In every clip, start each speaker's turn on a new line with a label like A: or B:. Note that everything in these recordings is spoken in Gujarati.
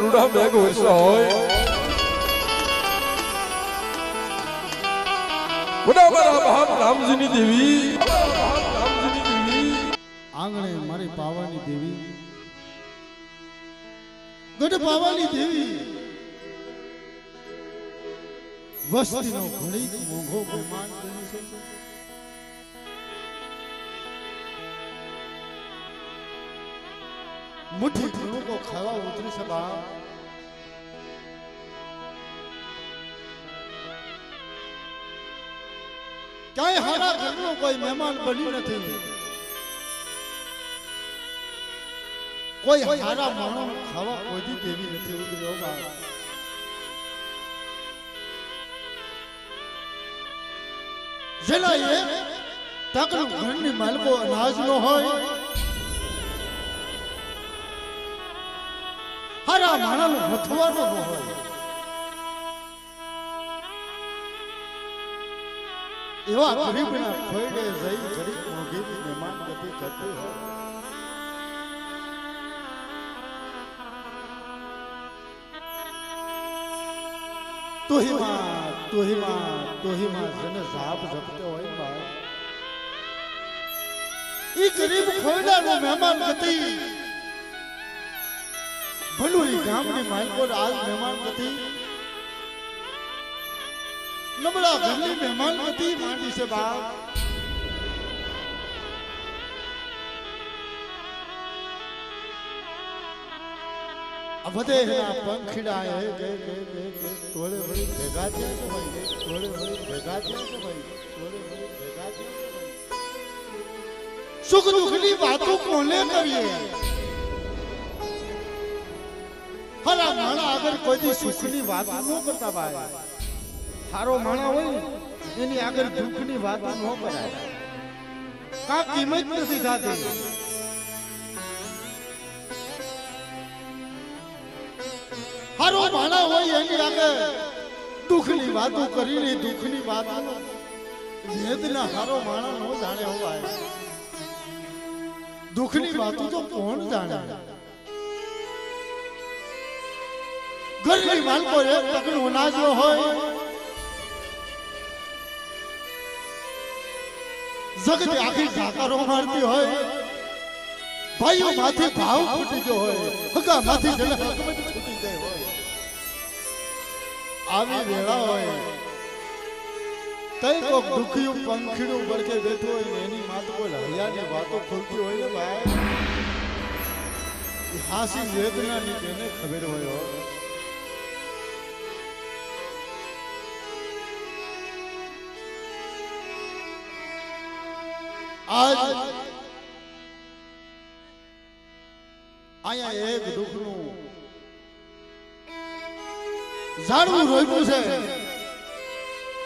A: ગરુડા મેઘ વર્ષા હોય બધા મારા બાપ રામજીની દેવી
B: આંગણે મારી પાવાની દેવી ગઢ પાવાની દેવી વસ્તીનો ઘણી મોંઘો મહેમાન બની છે મુઠ્ઠી ઘણું કો ખાવા ઉતરી છે બાપ ક્યાંય હારા ઘરનો કોઈ મહેમાન બની નથી કોઈ હારા માણસ ખાવા કોઈ દેવી નથી ઉતર્યો બાપ જેના એ તકનું ઘરની માલકો અનાજ નો હોય હારા માણસનો હથવાનો ન હોય એવા ગરીબના ખોયડે જઈ ગરીબ મોગીની મહેમાન ગતિ કરતી હોય તોહીમાં જેને જાપ જપતો હોય બાપ ઈ ગરીબ ખોયડાનો મહેમાન ગતિ ભલુરી ગામની માલકોર આજ મહેમાન ગતિ નબળા ઘરની મહેમાન ગતિ માંડી છે બાપ બધે પંખીડા હે તોડે વળી ભેગા થયા છે ભાઈ તોડે વળી ભેગા થયા છે ભાઈ તોડે વળી ભેગા થયા છે ભાઈ સુખ દુઃખની વાતો કોને કરીએ હરા માણા આગળ કોઈ સુખની વાત ન કરતા ભાઈ હારો માણા હોય એની આગળ દુઃખની વાત ન કરાય કા કિંમત નથી થતી હારો માણા હોય એની આગળ દુઃખની વાતો કરીને દુઃખની વાતો વેદના હારો માણા નો જાણે હોય દુઃખની વાતો તો કોણ જાણે ઘરની માલકો એક ટકનું અનાજ નો હોય જગત આખી ઢાકારો મારતી હોય ભાઈઓ માંથી ભાવ ફૂટી ગયો હોય હગા માંથી જલે હકમત છૂટી ગઈ હોય આવી વેળા હોય તઈ કોક દુખિયું પંખીડું બળકે બેઠું હોય ને એની માત કોઈ હૈયાની વાતો ખોલતી હોય ને ભાઈ હાસી વેદનાની તેને ખબર હોય આજ આયા એક દુઃખનું ઝાડવું રોપ્યું છે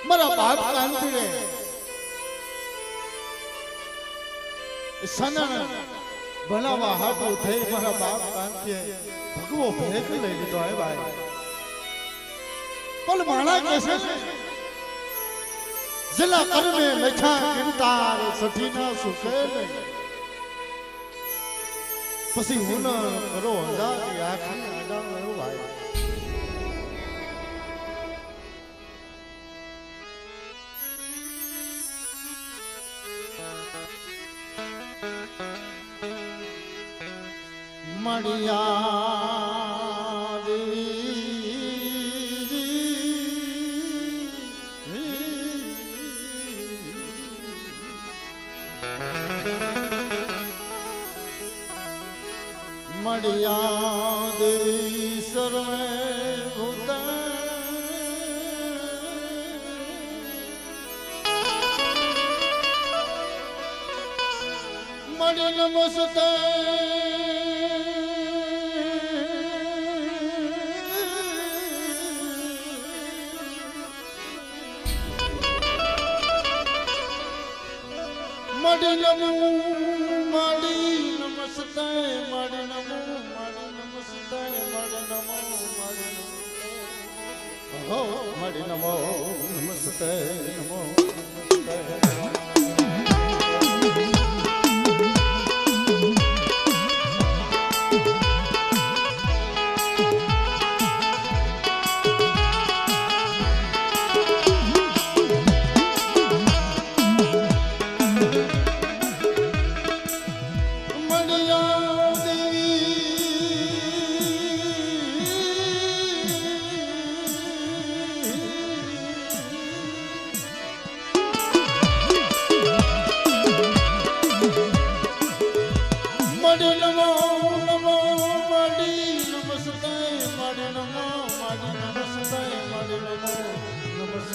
B: મારા બાપ કાંતિએ સનન બનાવવા હાથું થઈ મારા બાપ કાંતિએ ભગવો ભેગ લઈ લીધો હે ભાઈ પણ માણા કેસે જલા કરમે લખા કિંતાર સઠીના સુખે નહીં પછી હું કરો હજાર આખી અડાણ રહ્યો ભાઈ મળ્યા દેવી મળ્યા દેવી સર્વે ભૂત મળી નમસ્તે મળી નમો મળી નમસ્તે મળી નમો મળી નમસ્તે મળી નમો મળી નમો નમસ્તે નમો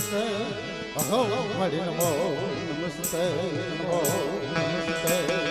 B: નમસ્તે અહો હરિ નમો નમસ્તે નમો નમસ્તે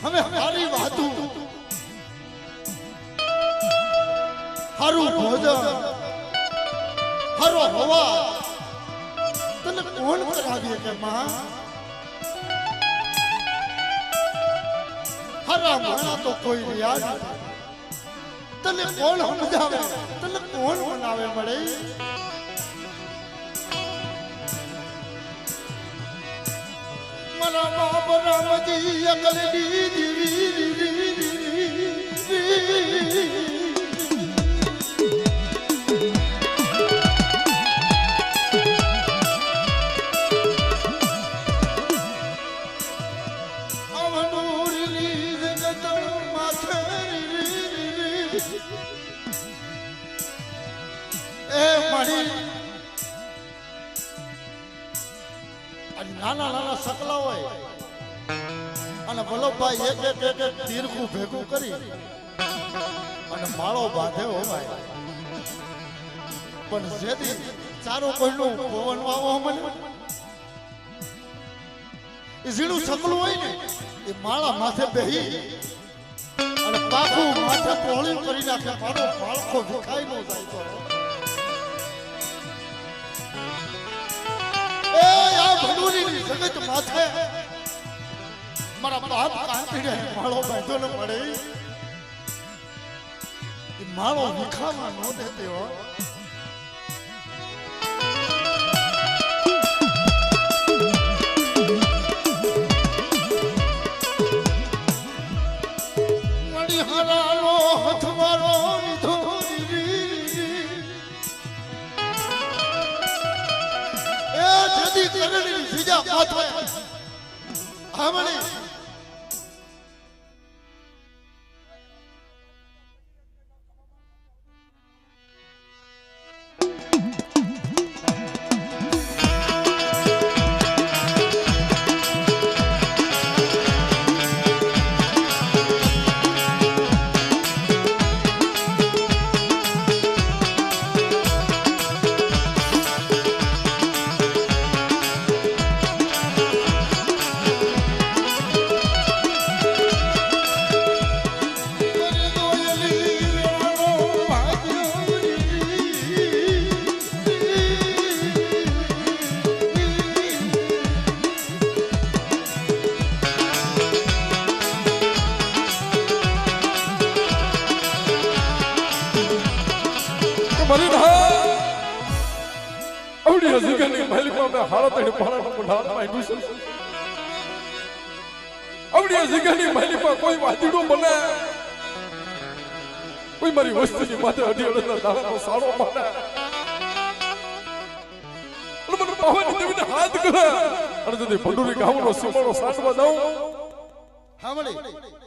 C: हमें हमारी वातु हरु भोजन हरो हवा तने कौन करावे के मां हरा माना तो कोई रियाज तने कौन समझावे तने कौन बनावे बड़े मना बाप राम जी अकल दी नाना नाना सकला होय અને વલ્લભભાઈ એક તીરખું ભેગું કરી અને માળો બાંધે હો ભાઈ પણ જેથી ચારો કોઈનું પવન વાવો મને એ ઝીણું સકલું હોય ને એ માળા માથે બેહી અને પાખું માથે પોળી કરી નાખે મારો બાળકો વિખાઈ ન જાય તો એ આ ભડુરીની જગત માથે મારા બાપ કાંતીને માળો બાંધ્યો ન પડે એ માળો વિખામાં ન દેતી હો મણિહારાનો હથવારો લીધો એ જદી કરણી બીજા માથે આમણી કોઈ વાદીડો બને કોઈ મારી વસ્તુની માથે અઢી અડધના દાડાનો સાળો મારે અને મને પાવાની દેવીને હાથ કરે અને જદી ભંડુરી ગામનો સુમાળો સાટવા જાઉં હામળી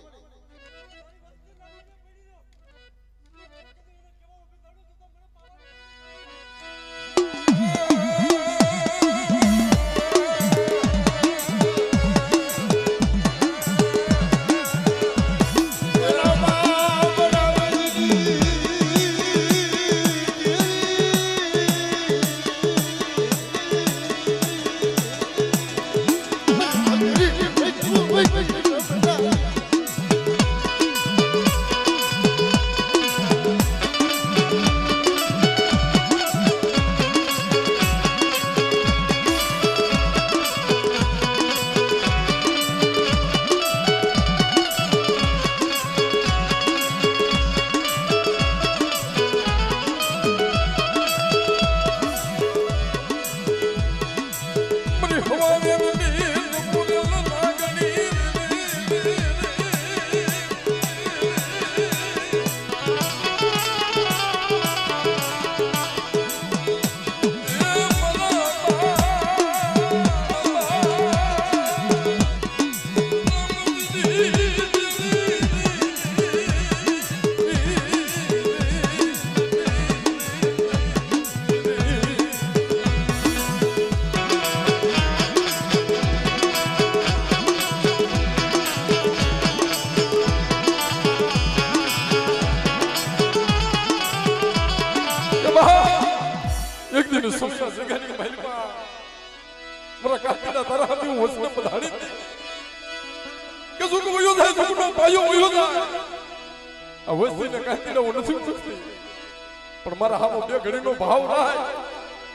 C: પણ મારા હામો બે ઘડીનો ભાવ રાય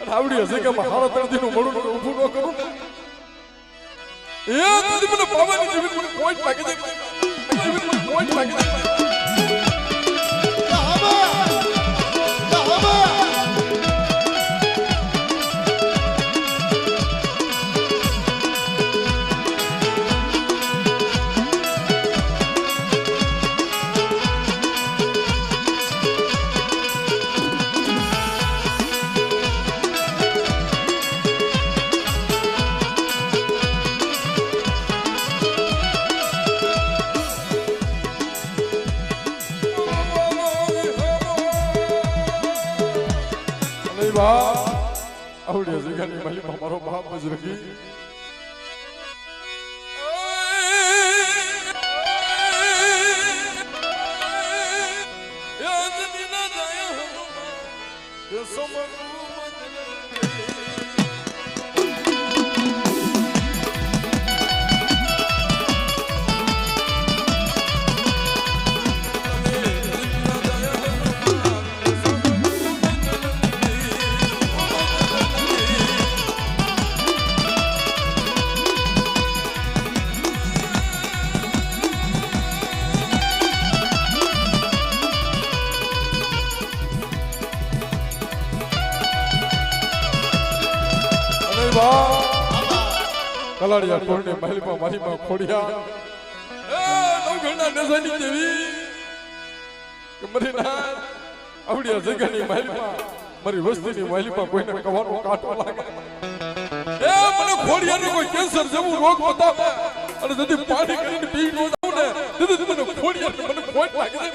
C: અને આવડી હશે કે હારો તરદીનું મળું ઊભું ન કરું એ તદી મને પાવાની જીવન મને પોઈન્ટ લાગી જાય જીવન મને પોઈન્ટ લાગી જાય આવડે જગાની માલિક મારો બાપ બજરંગી
A: કલાડિયા ટોળને મહેલમાં મારી માં ખોડિયા એ નવઘણના નજાની દેવી કે મરી ના આવડિયા જગ્યાની મહેલમાં મારી વસ્તીની મહેલમાં કોઈને કવાનો કાંટો લાગે એ મને ખોડિયાને કોઈ કેન્સર જેવું રોગ બતાવે અને যদি પાણી કરીને પી ન જાઉં ને તેથી મને ખોડિયા મને ખોટ લાગે છે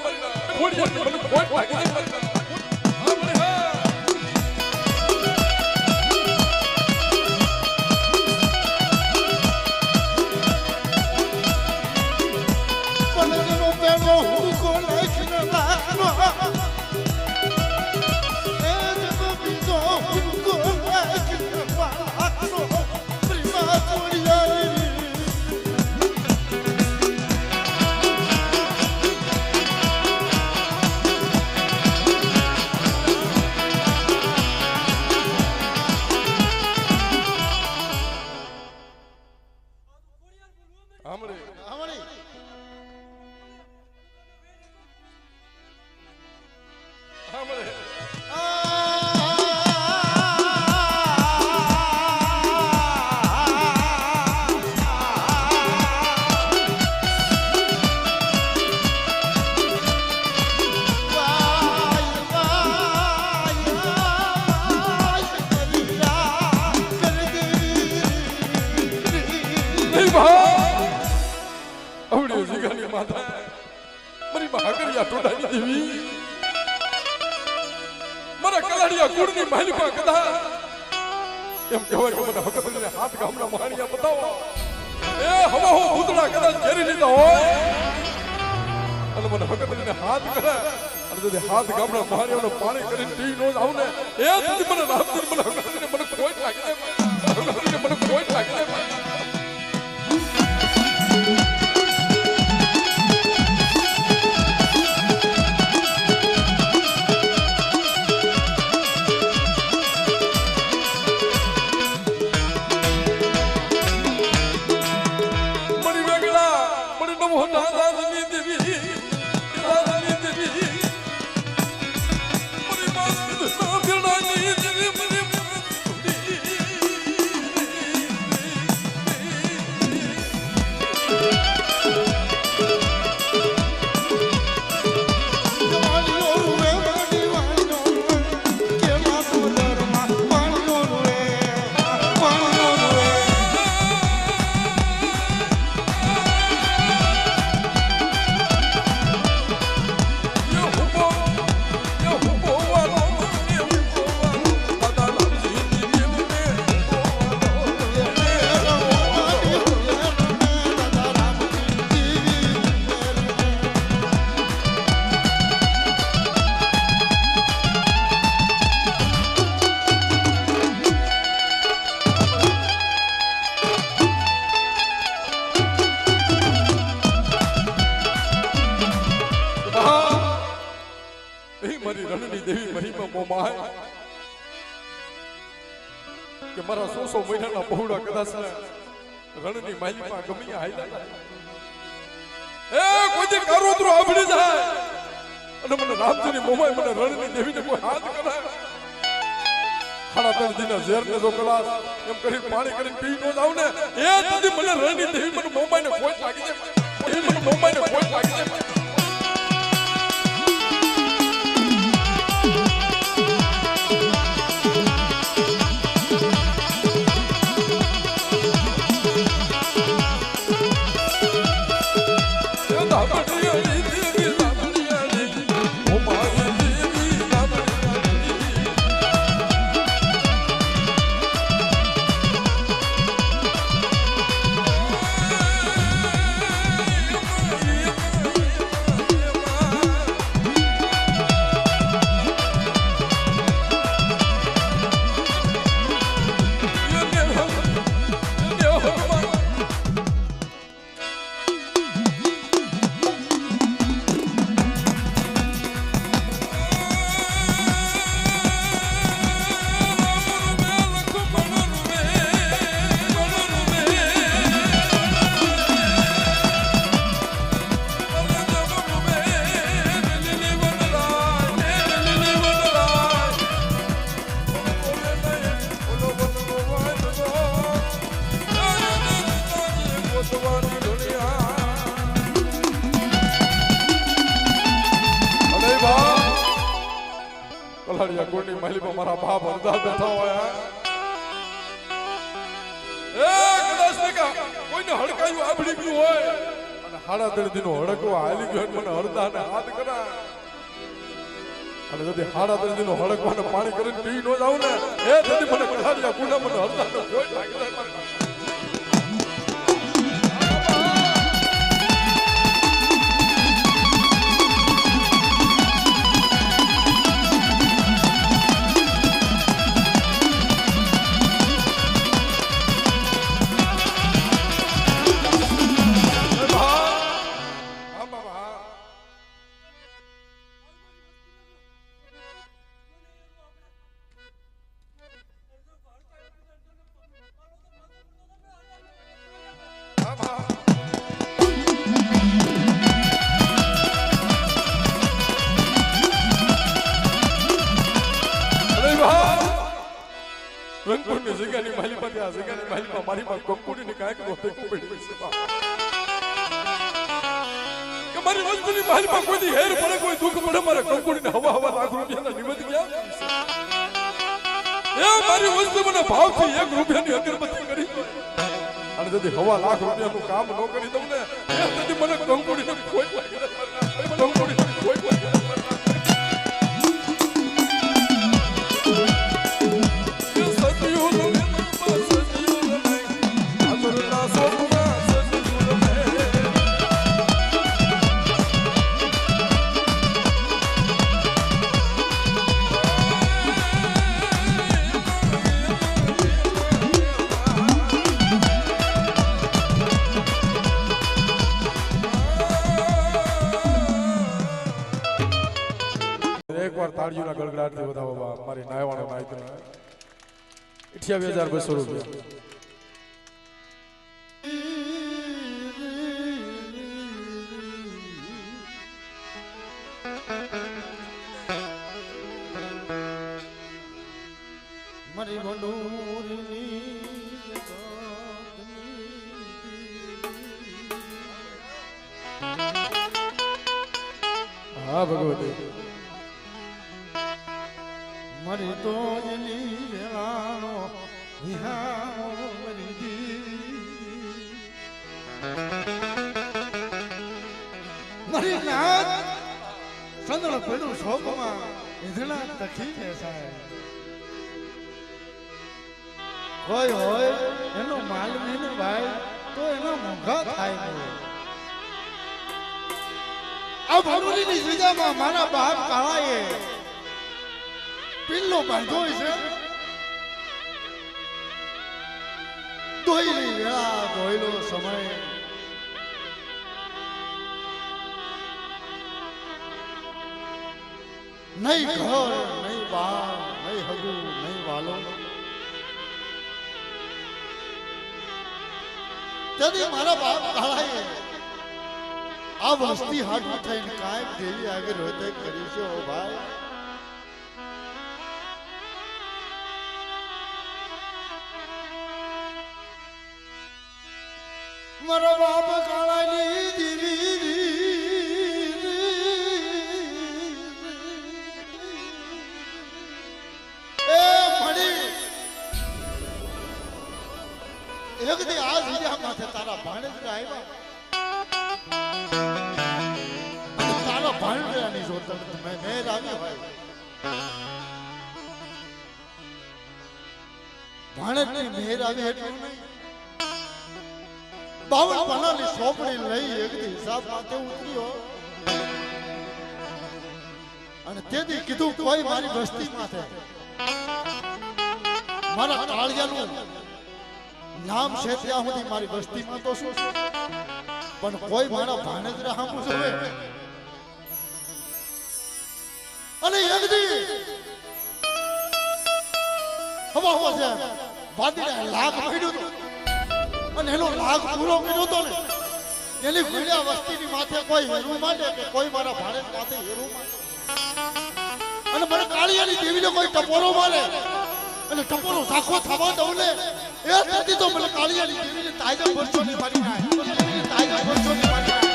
A: ખોડિયા મને ખોટ લાગે છે મારા કલાડિયા કુળની મહેલમાં કદા એમ કહેવાય કે મને હકતને હાથ ગામના મહાણિયા બતાવો એ હવા હો ભૂતડા કદાચ ઘેરી લીધા હોય અને મને હકતને હાથ કરે અને যদি હાથ ગામના મહાણિયાનો પાણી કરીને પી નો જાવ ને એ સુધી મને રામજી મને હકતને મને કોઈ લાગે મને કોઈ લાગે કે મારા 100 મહિનાના પહોળા કદાચ રણની માલિકમાં ગમી હાઈલા એ કોઈ કારોતરો આભડી જાય અને મને રામજીની મોમાય મને રણની દેવીને કોઈ હાથ કરે ખાડા તણ દીના ઝેરને જો કલાસ એમ કરી પાણી કરીને પી નો જાવ ને એ સુધી મને રણની દેવી મને મોમાયને કોઈ લાગી જાય એ મને મોમાયને કોઈ લાગી જાય કલાડિયા કોટની માલીમાં મારા બાપ હરદા બેઠા હોય એ કદાચ ને કા કોઈને હડકાયું આબડી ગયું હોય અને હાડા દર્દીનો હડકો હાલી ગયો મને હરદાને હાથ કરા અને যদি હાડા દર્દીનો હડકવાને પાણી કરીને પી ન જાવ ને એ તેથી મને કલાડિયા કોટના મને હરદાને કોઈ લાગી જાય રંગપુરની જગ્યાની માલિકા ત્યાં જગ્યાની માલિકા મારી માં કંકુડીની કાંઈક નહોતી કુંબડી છે કે મારી વસ્તુની માલિકા કોઈ હેર પડે કોઈ દુઃખ પડે મારે કંકુડીને હવા હવા લાખ રૂપિયાના નિવેદ ગયા એ મારી વસ્તુ મને ભાવથી 1 રૂપિયાની અગરબત્તી કરી અને যদি હવા લાખ રૂપિયાનું કામ ન કરી દઉં ને એ તેથી મને કંકુડીને કોઈ કંકુડીને કોઈ એકવાર તાળીઓના ગળગડાટથી વધાવો બાપ મારી નાયવાળો નાયતને 28200 રૂપિયા
C: મારી વડોરની
A: હા ભગવતી
C: મારી તો જલી વેળાનો વિહારો મરી દી મારી નાથ સંદળ પડ્યું શોકમાં ઈંધણા તખી બેસાય કોઈ હોય એનો માલવીન ભાઈ તો એનો મોંઘા થાય નહીં આ ભરૂચની જગ્યામાં મારા બાપ કાળાએ પિલ્લો બાંધ્યો છે ધોઈલી વેળા ધોઈલો સમય નહીં ઘર નહીં બાર નહીં હગુ નહીં વાલો તેથી મારા બાપ કાળાએ આ વસ્તી હાટું થઈને કાંઈક દેવી આગળ હોતે કરી છે ઓ ભાઈ મારા બાપ કાળાની દીવી એ મળી એક દી આ જીજા માથે તારા ભાણેજ આવ્યા અને તારા ભાણેજની જોતર મેં મેર આવી ભાઈ ભાણેજની મેર આવી એટલું નહીં 52 પાનાની સોપડી લઈ એક હિસાબ માથે ઉતર્યો અને તેથી કીધું કોઈ મારી વસ્તી માથે મારા કાળિયાનું નામ છે ત્યાં સુધી મારી વસ્તીમાં તો શું પણ કોઈ મારા ભાણેજરા હામું જોવે અને એક દી હવા છે વાદીને લાગ પડ્યું અને એનો લાગ પૂરો કર્યો તો ને એની ભૂલ્યા વસ્તીની માથે કોઈ હેરું માંડે કે કોઈ મારા ભાણેજ માથે હેરું માંડે અને મને કાળિયાની દેવીને કોઈ ટપોરો મારે અને ટપોરો ઝાખો થવા દઉં ને એ તેથી તો મને કાળિયાની દેવીને તાજા વર્ષો ની મારી નાય તાજા વર્ષો ની મારી નાય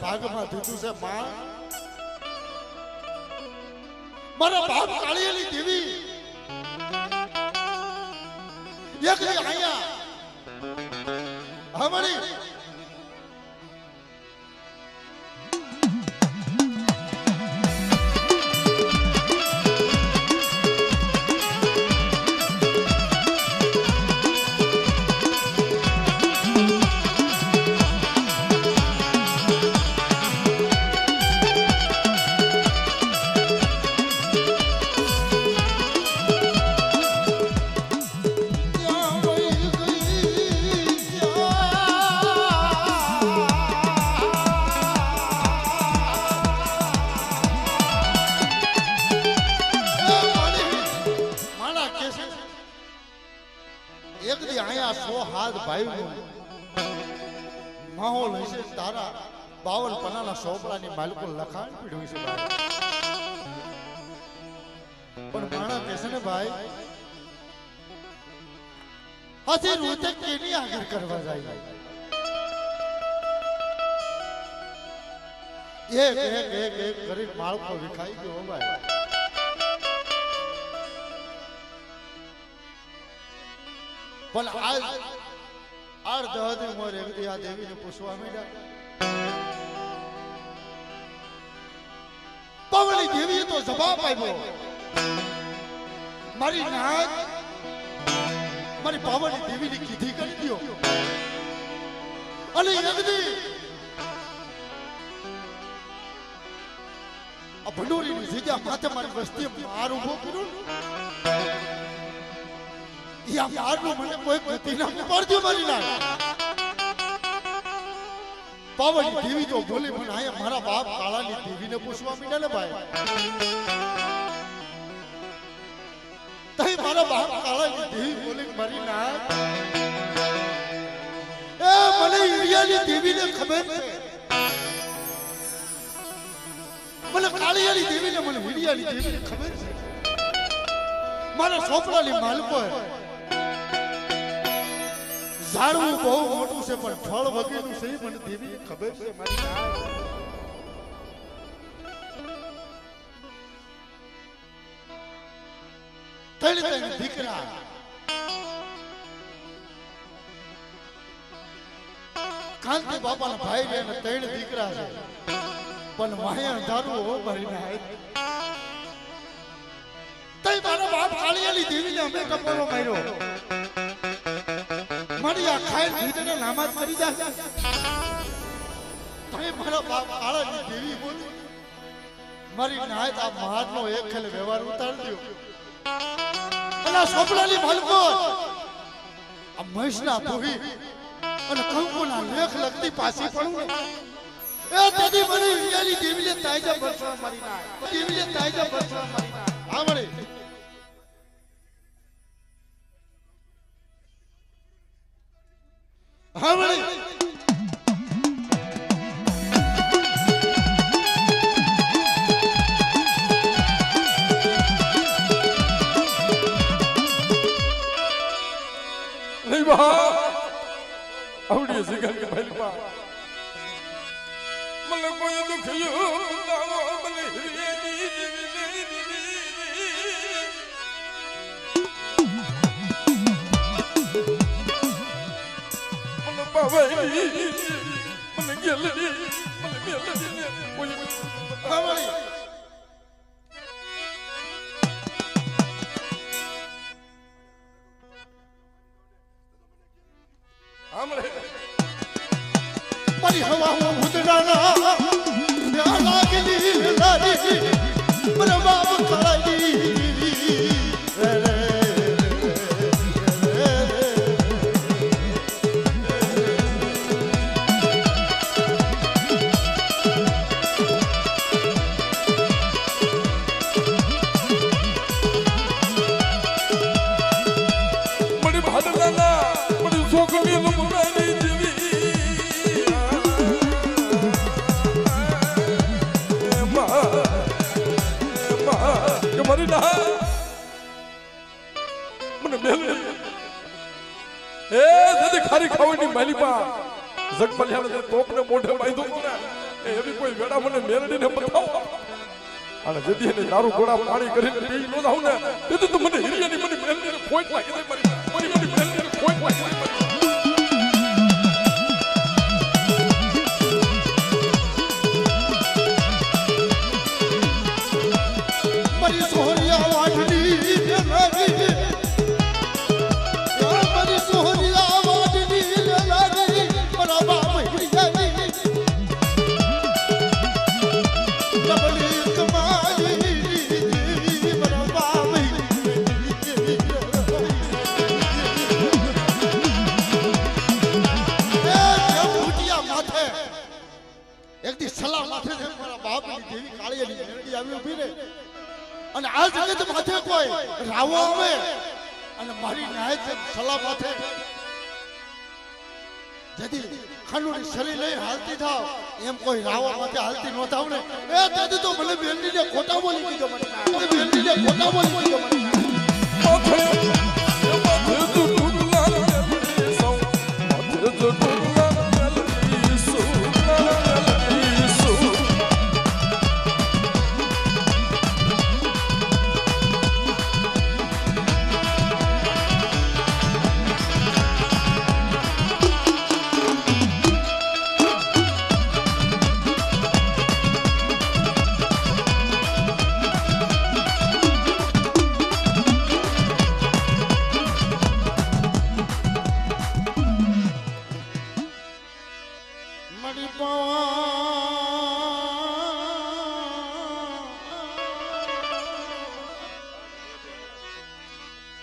C: ભાગમાં દીધું છે માં મારા બાપ કાળિયાની દેવી એકલી આયા હમણી એક દી આયા 100 હાથ ભાઈનું માહોલ હશે તારા 52 પનાના સોપડાની માલિકો લખાણ પીડ્યું છે ભાઈ પણ માણા કહેશે ને ભાઈ હાથી રોતે કેની આગળ કરવા જાય એક ગરીબ માળકો વિખાઈ ગયો ભાઈ પણ આજ દહદી મોર એકદી આ દેવીને પૂછવા માંડ્યા પવની દેવીએ તો જવાબ આપ્યો મારી નાક મારી પવની દેવીની કીધી કરી દો અને એકદી આ ભંડોરીની જગ્યા માથે મારી વસ્તી માર ઉભો કર્યો યા મારનો મને કોઈ ગતિ ના પડજો મારી ના પાવની દેવી તો બોલી પણ આયા મારા બાપ કાળાની દેવીને પૂછવા માંડ્યા ને ભાઈ તઈ મારા બાપ કાળાની દેવી બોલી મારી ના એ મને ઇન્ડિયાની દેવીને ખબર છે મને કાળિયાની દેવીને મને ઇન્ડિયાની દેવીને ખબર છે મારા સોપડાની માલકો ઝાડવું બહુ મોટું છે પણ ફળ વગેરેનું છે મને દેવી ખબર છે મારી ના ત્રણ દીકરા કાંતિ બાપાના ભાઈ ને 3 દીકરા છે પણ માયા ધારું હો મારી ના તઈ મારા બાપ કાળિયાની દેવીને અમે ટપોરો માર્યો મારી આ ખાઈ ભીતને નામાજ કરી જાય તમે મારા બાપ કાળાની દેવી બોલી મારી નાયત આ મહારનો એક ખેલે વ્યવહાર ઉતારી દો અને સોપડાની માલકો આ મહેશના ભોગી અને કંકુના લેખ લગતી પાછી પડું એ તેદી મને ઇન્ડિયાની દેવીને તાઈજા બરસવા મારી ના દેવીને તાઈજા બરસવા મારી ના આવડે હાવળી
A: નહીં બા આવડી સિગર કે ભાઈ બા મને કોઈ દુખ્યું લાવો મને મને ગેલરી મને ગેલરી
C: હાવળી
A: આમરે
C: મારી હવા ઉદરાના ન્યા લાગલી લારી મારા બાપ કાળાની
A: ખારી ખાવાની માલી પા જગમલિયાને તોપને મોઢે બાંધ્યો ને એવી કોઈ વેડા મને મેરડીને બતાવો અને જદી એને દારૂ ઘોડા પાણી કરીને પી નો જાઉં ને તેથી તો મને હિરિયાની મને મેરડીને ખોટ લાગી જાય મારી મેરડીને ખોટ લાગી જાય
C: મારી સોહરિયા વાટડી લાગી મારી સોહરિયા વાટડી લાગી મારા બાપ હિરિયાની ડબલી કમાઈ મારા બાપ માથે એક દી સલા માથે મારા બાપની દેવી કાળીની મેરડી આવી ઉભી રે અને આ જગત માથે કોઈ રાવો આવે અને મારી નાય સલા માથે જદી ખાંડુની શરીર લઈ હાલતી થાવ એમ કોઈ રાવો માથે હાલતી ન થાવ ને એ તેથી તો મને બેનડીને ખોટા બોલી દીધો મને બેનડીને ખોટા બોલી દીધો મને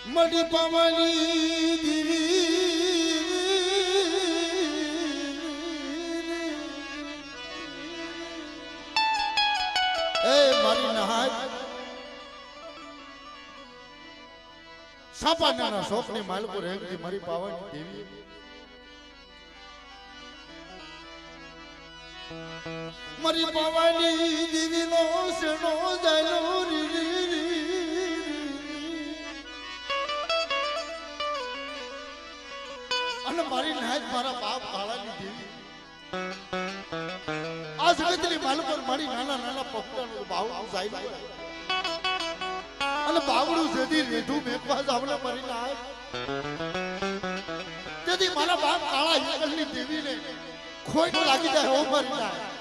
C: મડી પવની દીવી એ મારી નહાય સાપાના શોખની માલપુર હેંગતી મારી પાવની દેવી મારી પાવની દીવી નો સેનો જાયલો રી અને મારી નાય મારા બાપ કાળાની દેવી આ જગતની માલપુર મારી નાના નાના પગલાનું બાવડું જાય અને બાવડું જેથી રેઢું મેકવા જાવલે મારી નાય તેથી મારા બાપ કાળા ઈકલની દેવીને ખોટ લાગી જાય હો મારી નાય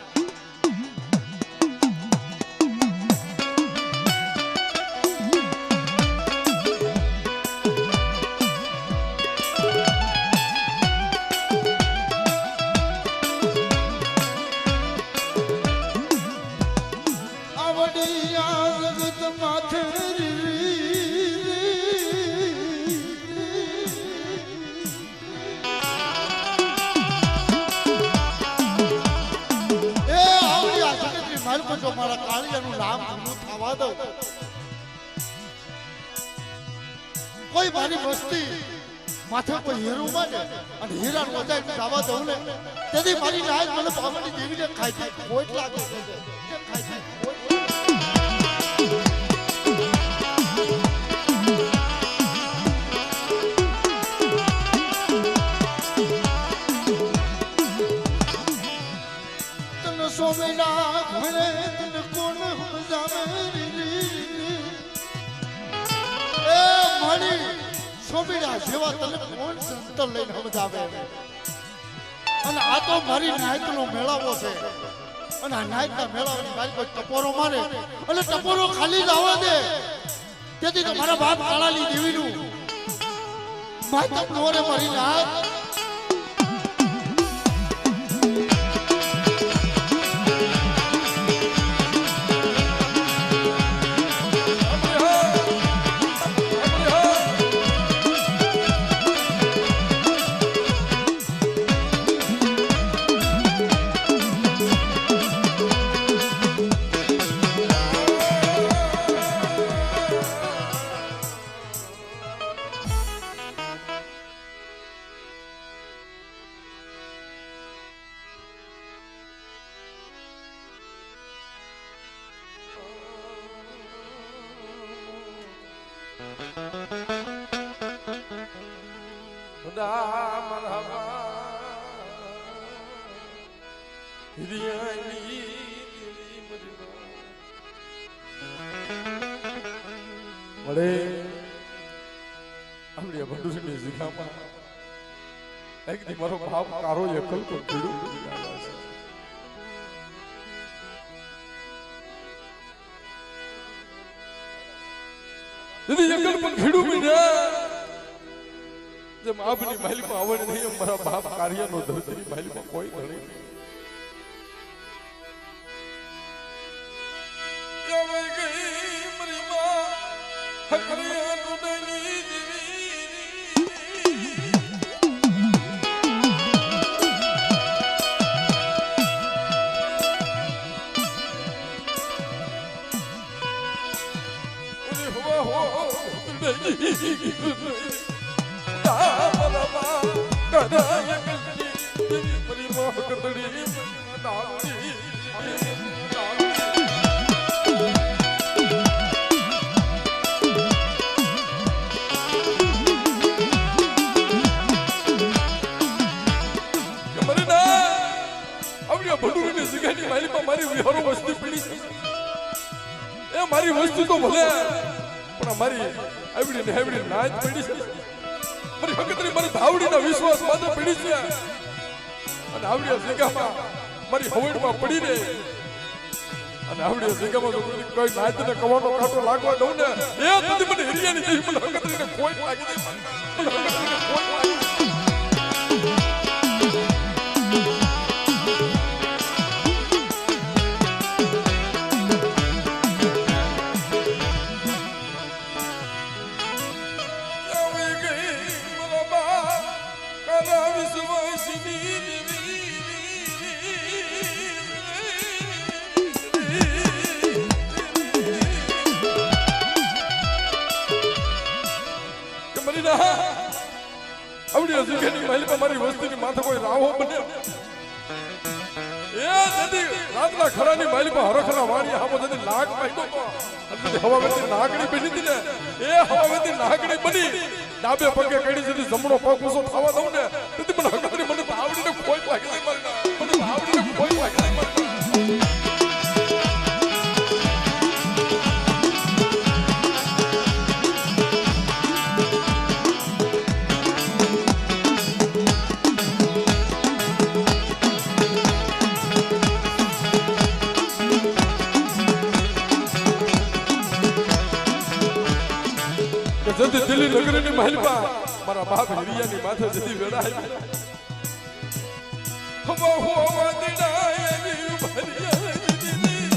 C: જો મારા કાળિયાનું નામ ભૂલું થવા દો કોઈ મારી વસ્તી માથે કોઈ હીરું માને અને હીરા વજાઈ જવા દઉં ને તેથી મારી નાય મને પાવની દેવીને ખાઈ ખોટ લાગે તને સોમેના ઘરે તને કોણ સમજાવે એ મારી સોમેના જેવા તને કોણ સંતર લઈને સમજાવે અને આ તો મારી નાયકનો મેળાવો છે અને આ નાયકના મેળાવાની મારી કોઈ ટપોરો મારે અને ટપોરો ખાલી જ આવવા દે તેથી તો મારા બાપ કાળાની દેવીનું માતમ નોરે મારી નાય
A: અરે આપણી ભંડુરની જીગામાં એક દી મારો બાપ કારો એકલ તો ભીડું જીગાવા છે. દીદી એકલ પણ ભીડું મીડ્યા જેમ આપની માલિકમાં આવડે નહીં એમ મારા બાપ કાર્યનો ધરતીની માલિકમાં કોઈ ધણી નહીં. મારી વસ્તુ તો ભલે પણ અમારી આવડી ને આવડી નાચ પડી છે. મારી હકતરી મારી ધાવડીના વિશ્વાસ માત્ર પડી છે અને આવડી જગ્યામાં મારી હવડમાં પડી રહે અને આવડી જગ્યામાં કોઈ નાચને કવાનો કાંટો લાગવા દઉં ને એ સુધી મને હિરિયાની જેવી મને હકતરીને કોઈ લાગી દે મને હકતરીને કોઈ લાગી દે. આવડી જગ્યાની મહેલમાં મારી વસ્તીની માથે કોઈ રાહો બને એ જદી રાતના ખરાની મહેલમાં હરખના વાણી હામો જદી નાગ પાડ્યો તો અને હવા વેતી નાગડી બની હતી ને એ હવા વેતી નાગડી બની ડાબે પગે કડી જદી જમણો પગ ઊંચો થવા દઉં ને તેથી મને હકતરી મને આવડીને કોઈ લાગી દે મને આવડીને કોઈ લાગી દે. જદી દિલ્હી નગરીની મહેલમાં મારા બાપ હિરિયાની માથે જદી વેડાય હવા હોવા દેડાય એવી ભરિયા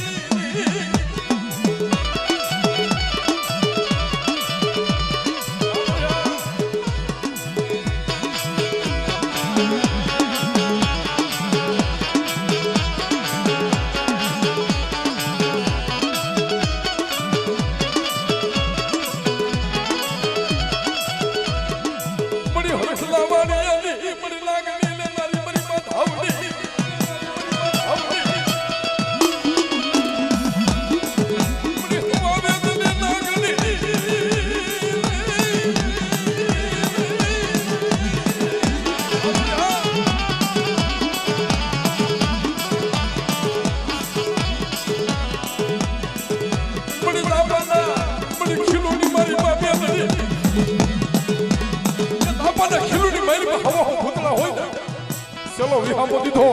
A: ચલો વિહામો દીધો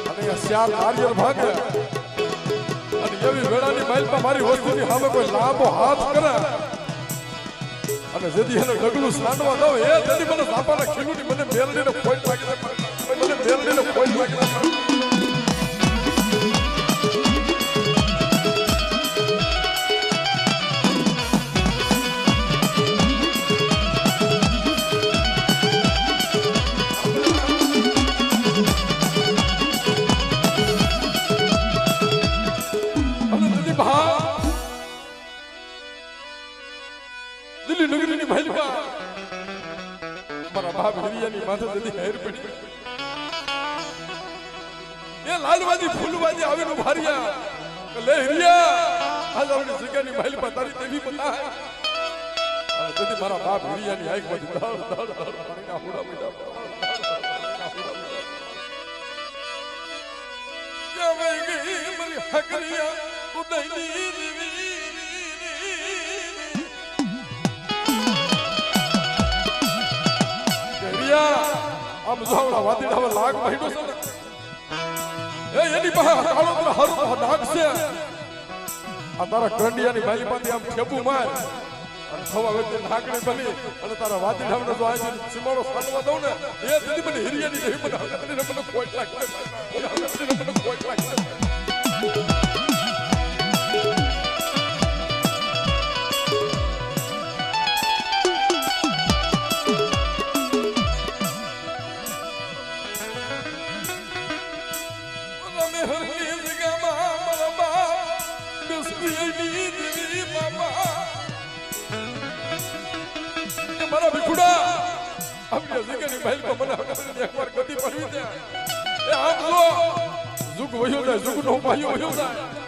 A: અને ચાર નારિયેળ ભાગે અને એવી વેળાની મહેલમાં મારી વસ્તુની સામે કોઈ લાંબો હાથ કરે અને જેથી એને ડગલું સાંડવા દઉં એ જેથી મને સાપાના ખીલુની મને મેલડીને ખોટ લાગી દે મને મેલડીને ખોટ લાગી દે. મારા બાપ હિરિયાની માથે જદી હેર પડી એ લાલવાદી ફૂલવાદી આવીને ભારિયા લે હિરિયા આજ આપણી જગ્યાની મહેલમાં તારી દેવી બતા અને જદી મારા બાપ હિરિયાની આંખમાંથી દળ પાણીના હુડા મીડા મારી હકરિયા ઉદયની દેવી મુસાવડા વાદીડા હવે લાગ મહિનો છે ને એ એની પાસે કાળો તો હરતો નાગ છે આ તારા કંડિયાની માલી માંથી આમ ઠેબુ માર અને ખવા વચ્ચે નાગણી બની અને તારા વાદીડાને જો આજે સીમાડો સાટવા દઉં ને એ દીદી મને હિરિયાની જેવી મને હકતરીને મને ખોટ લાગશે મને ખોટ લાગશે મારા ભીખુડા આપણી જગ્યાની મહેલ પર મને હકતરીને એકવાર ગતિ પડવી દે એ આમ જો જુગ વયો જાય જુગ નો ભાઈઓ વયો જાય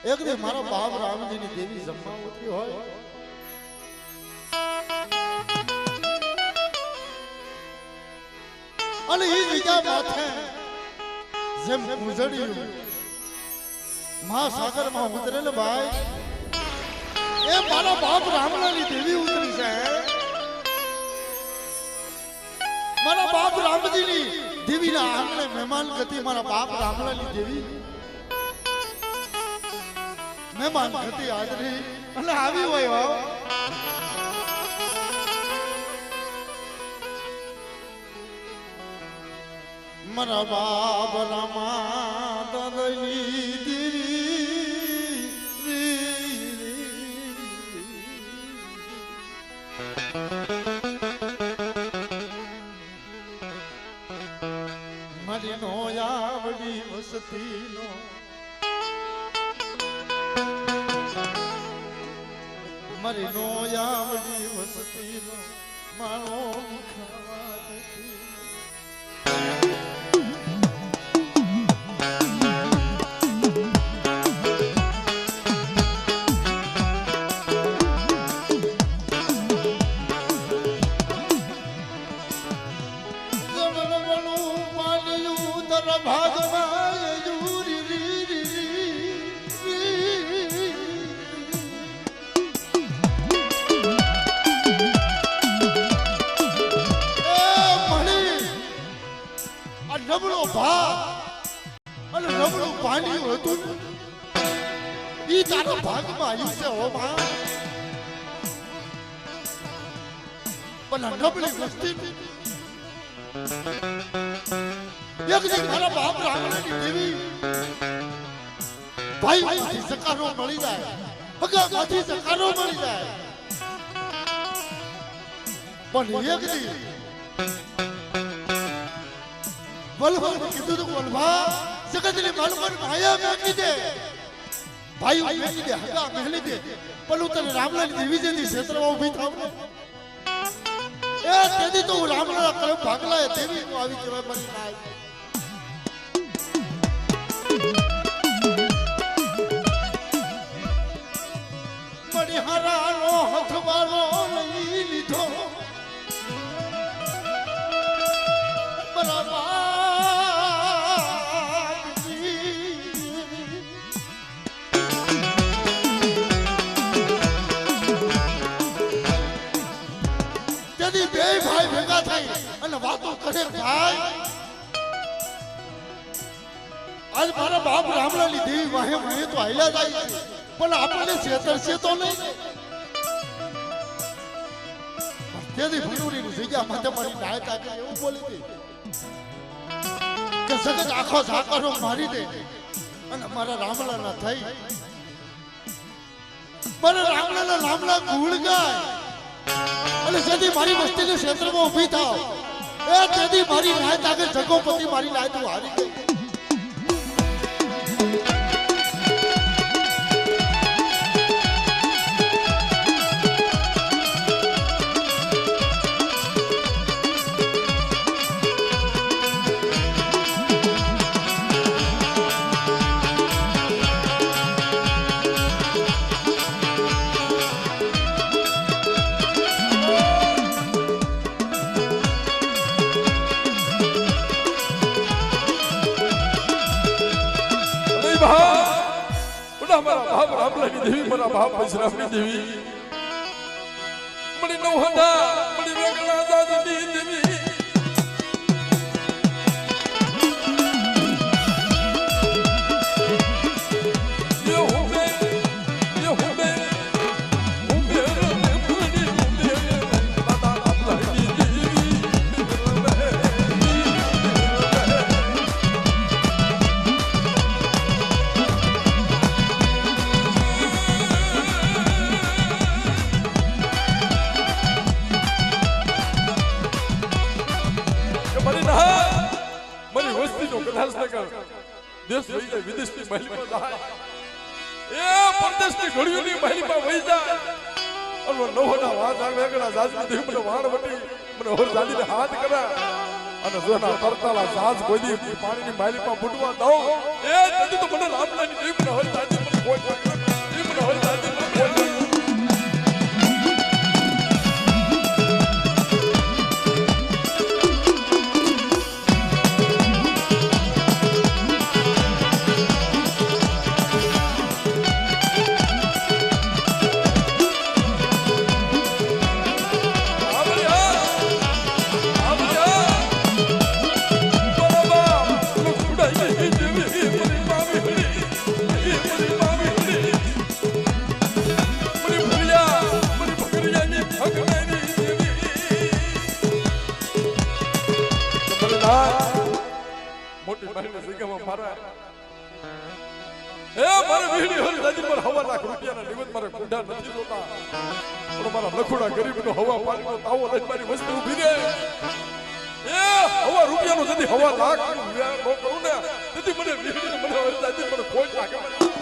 C: એક દી મારો બાપ રામજીની દેવી જમવા ઉતરી હોય અને એ બીજા માથે જેમ ઉજળ્યું મહાસાગર માં ઉતરેલ ભાઈ એ મારા બાપ રામલાની દેવી ઉતરી છે મારા બાપ રામજીની દેવીના આંગણે મહેમાન ગતિ મારા બાપ રામલાની દેવી મહેમાન હતી હાજરી અને આવી હોય મારા બાપ રામા દાદાની મારી નો આવડી વસતી નો મારી નો આવડી વસતી નો મારો ખાવા નથી નબળો ભાગ અને નબળું પાણી હતું ઈ તારા ભાગમાં આવ્યું છે હો માં પણ નબળી વસ્તી એક દી મારા બાપ રામની દેવી ભાઈ સકારો મળી જાય હગામાંથી સકારો મળી જાય પણ એક દી વલ્લભને કીધું તો વલ્લભા જગતની માલમન માયા મેકી દે ભાઈ મેકી દે હગા મહેલી દે પણ તને રામલાની દેવી જેની ક્ષેત્રમાં ઊભી થાવ એ તેથી તો હું રામલા કરે ભાગલા દેવી નું આવી કહેવાય મારી નાય મણિહારાનો હથવારો લઈ લીધો બરાબર બે ભાઈ ભેગા થઈ અને વાતો કરે ભાઈ આજ મારા બાપ રામલાની દેવી વાહે વાહે તો હાલ્યા જાય છે પણ આપણને છેતરશે તો નહીં તેથી ભણુરીની જગ્યા માથે મારી નાય તાકે એવું બોલી દે કે સગત આખો ઝાકરો મારી દે અને મારા રામલાના થઈ મારા રામલાના નામના ગુણ ગાય અને જેથી મારી વસ્તીના ક્ષેત્રમાં ઊભી થાવ એ તેથી મારી નાયત આગળ જગોપતિ મારી નાયત હું હારી ગઈ
A: મારા બાપ રામલાની દેવી મારા બાપ પરશુરામની દેવી મણી નવહંડા મણી વેગળા દાદની દેવી દેશ વહી જાય વિદેશની મહેલમાં જાય એ પરદેશની ઘડીઓની મહેલમાં વહી જાય અને નવહના વાત આવે વેગળા જાજની દેવી મને વાણ વટી મને હોર જાદીને હાથ કરે અને જોના તરતાલા જાજ કોઈ દી પાણીની મહેલમાં બુડવા દઉં એ તેથી તો મને રામલાની દેવી મને હોર જાદી મને કોઈ મને હોર જાદી મને કોઈ મોટી મહેલની જગ્યામાં મારા એ મારે વીડી હરી દાદી પર હવા લાખ રૂપિયાના નિવેદ મારે ગુંડા નથી જોતા પણ મારા લખુડા ગરીબનો હવા પાણીનો તાવો લઈને મારી વસ્તી ઊભી રહે એ હવા રૂપિયાનો જદી હવા લાખ નો કરું ને તેથી મને વીડી મને હરી દાદી પર કોઈ લાગે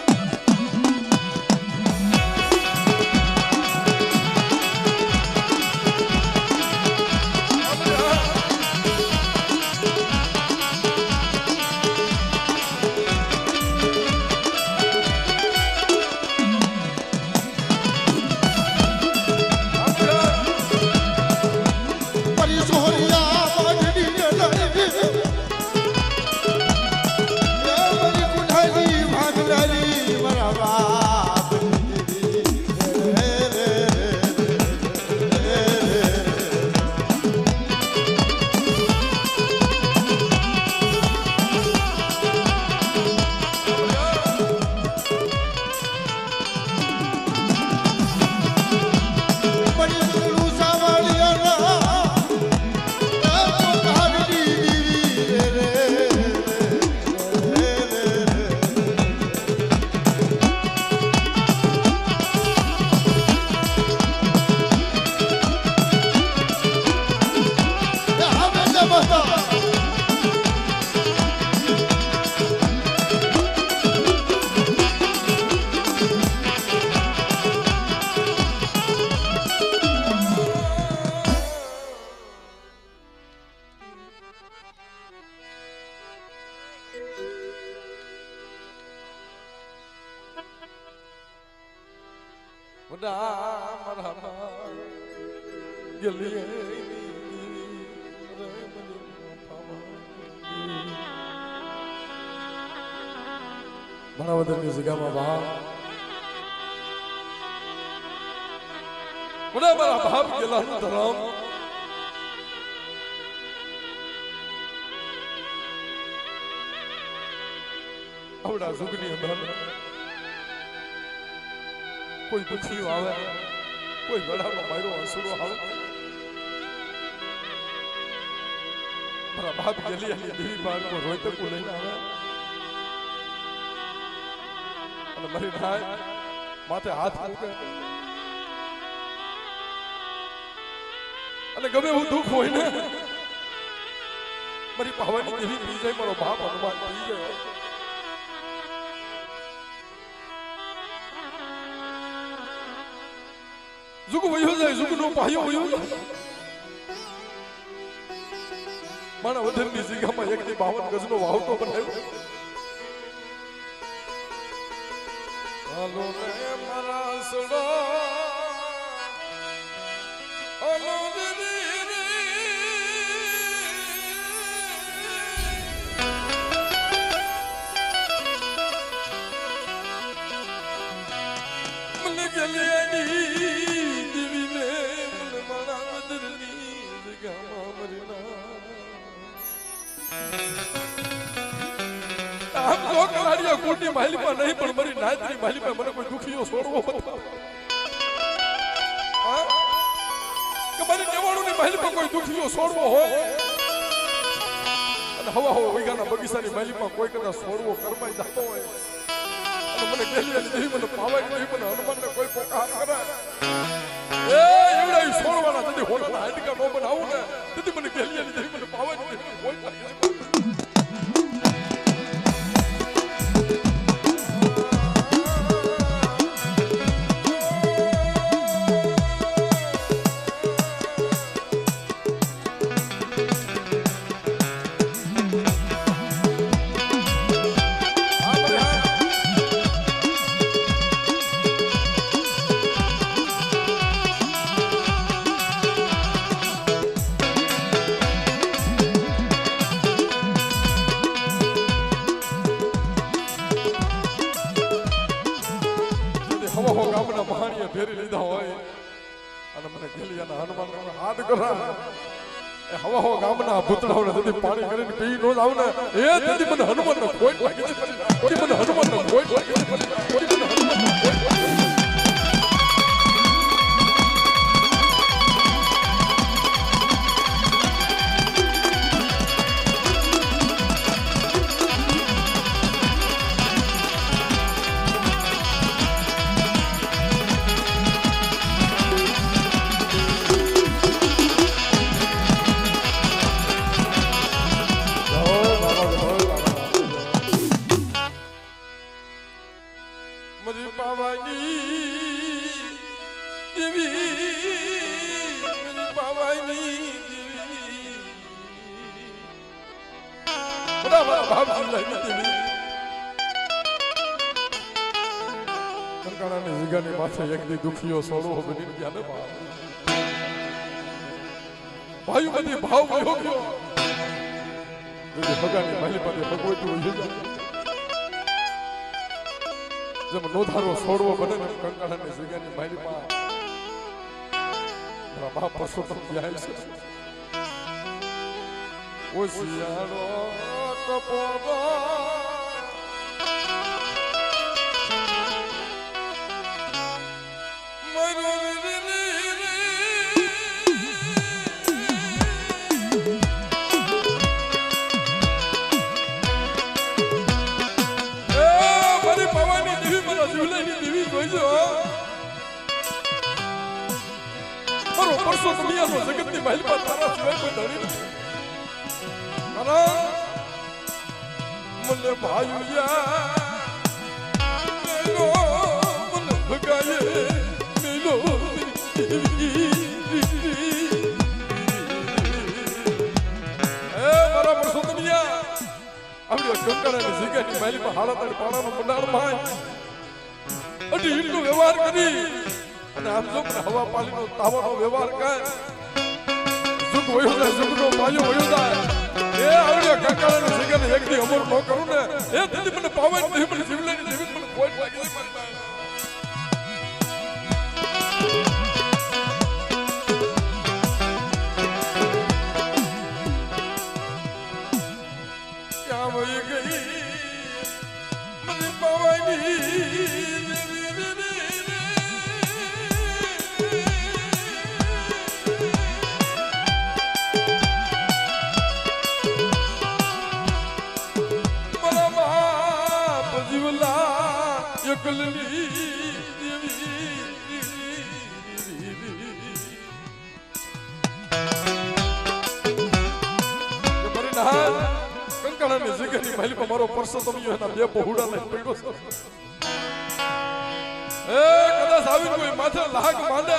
A: બનાવદરની જગ્યામાં ભાવ મને મારા ભાવ ગેલાનું ધરામ આવડા જુગની અંદર કોઈ દુખી આવે કોઈ ગળાનો માયરો હસડો આવે મારા બાપ ગેલી દેવી બાળકો રોયતકું લઈને આવે અને મારી નાય માથે હાથ મૂકે અને ગમે એવું દુઃખ હોય ને મારી ભાવાની દેવી પી જાય, મારો બાપ હનુમાન પી જાય. જુગ વયો જાય, જુગ નો પાયો વયો જાય. મારા વધરની જગ્યામાં 1 થી 52 ગજનો વાવટો બનાવ્યો. હાલો ને મારા સડો હાલો રે મને ગલિયાની દેવીને મને મારા વધરની જગ્યામાં મરના. આમ તો કરાડિયા કોટી માલિકમાં નહીં પણ મારી નાતની માલિકમાં મને કોઈ દુખીઓ છોડવો બતાવો. કે મારી દેવાળુની માલિકમાં કોઈ દુખીઓ છોડવો હોય અને હવા વૈગાના બગીચાની માલિકમાં કોઈ કદાચ છોડવો કરમાઈ જતો હોય અને મને ગેલિયાની દેવી મને પાવાય નહીં, મને હનુમાનને કોઈ પોકાર કરે એ એવડા છોડવાના તેથી હોળાના હાડકા નો બનાવું ને તેથી મને ગેલિયાની દેવી મને પાવાય નહીં કોઈ લાગે. ગામના મહાણીએ ફેરી લીધા હોય અને મને ગેલિયાના હનુમાન હાથ કરા એ હવા ગામના ભૂતડાઓને તેથી પાણી કરીને પી નો જાવ ને એ તેથી મને હનુમાનનો ખોટ લાગી છે, મને હનુમાનનો ખોટ લાગી છે, મને હનુમાનનો ખોટ લાગી છે. મારી પાવાની દેવી મારી પાવાની દેવી બડા ભાવ જિલ્લાની દેવી કંકાણાની જગ્યાની માથે એકદી દુખીઓ સોળવો બની ગયા ને ભાઈ બધી ભાવ વયો ગયો ભગાની માલી પાસે ભગવતી હોય જાય જેમ નોધારો છોડવો બને ને કંકાણાની જગ્યાની મારી માં મારા બાપ પરસોત્તમ જાય છે. ઓશિયાળો કપોરો જગતની મહેલમાં તારા સિવાય કોઈ ધણી નથી. મને ભાઈયા મેલો મને ભગાયે મેલો મારા પરસોત્તમિયા આપણી કંકાણાની જગ્યાની મહેલમાં હાલાતાની પાણાનો મંડાળમાં અઢી ઈંટનો વ્યવહાર કરી અને આમ જો હવા પાણીનો તાવાનો વ્યવહાર કર સુખ વયો જાય, સુખનો પાયો વયો જાય. એ આવડ્યા કાકાળાની જગ્યાને એકદી અમર ન કરું ને એ તેથી મને પાવાય નહીં, મને જીવલેની જીવિત મને કોઈ લાગી નહીં. ક્યાં વહી ગઈ મને પાવાય નહીં. કંકાણાની જગ્યાની માલિકમાં મારો પરસોત્તમ એના બે પહોળા લઈને પડ્યો છે. એ કદાચ આવીને કોઈ માથે લાગ માંડે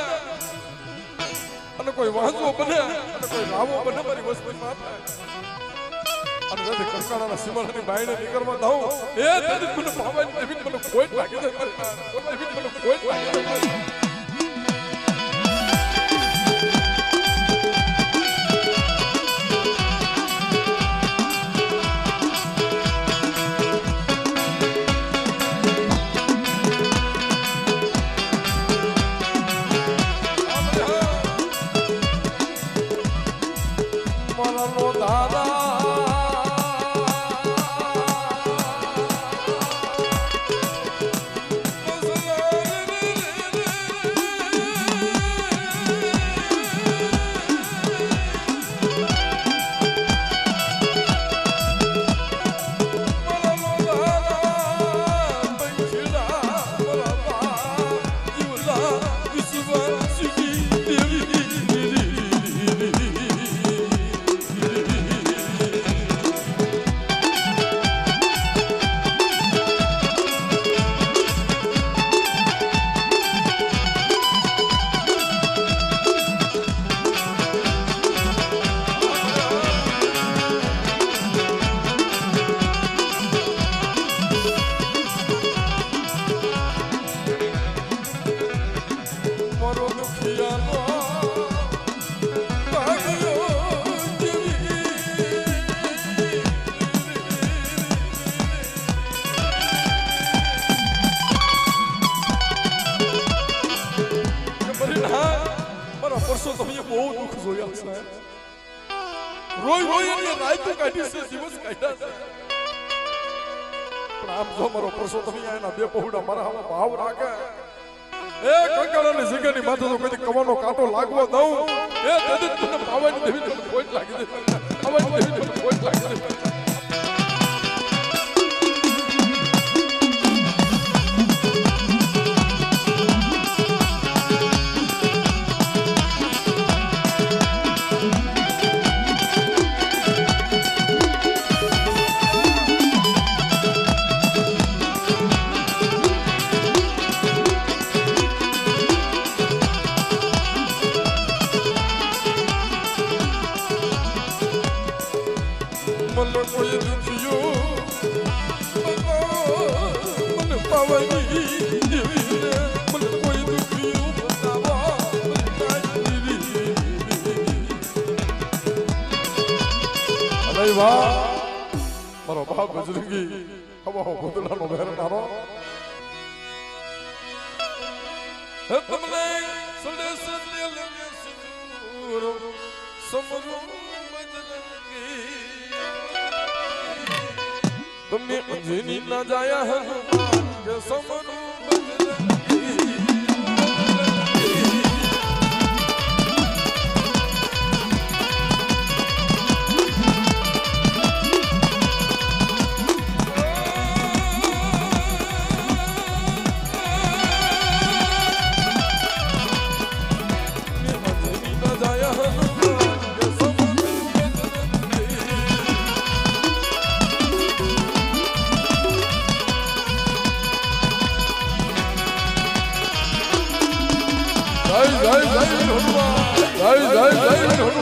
A: અને કોઈ વાંચવો બને અને કોઈ રાવો બને મારી વસ્તુ માથે અને તેથી કંકાણાના સીમાડાની બાયણે નીકળવા દઉં એ તેથી મને ભાવાની દેવી મને ખોટ લાગી છે દેવી મને ખોટ લાગી છે. રોય રોય એટલે રાયતું કાઢી છે દિવસ કાઢ્યા છે પણ આમ જો મારો પરસોત્તમ એના બે પહોળા મારા હામાં ભાવ રાખે એ કંકાણાની જગ્યાની માથે તો કદી કવાનો કાંટો લાગવો દઉં એ તેથી તને પાવાની દેવી મને ખોટ લાગી દે પાવાની દેવી મને ખોટ લાગી દે. મને કોઈ દુખ્યું મને પાવાની દેવી મને કોઈ દુખ્યું બતાવા અરે વાહ મારો બાપ બજરંગી હવા ભૂતળાનો વહેરનારો હે તમને સડે સડે લગે સિંદૂર સમરું બજરંગી તમને અંજની ના જાયા કે સમરું જય જય જય હનુમાન જય જય જય હનુમાન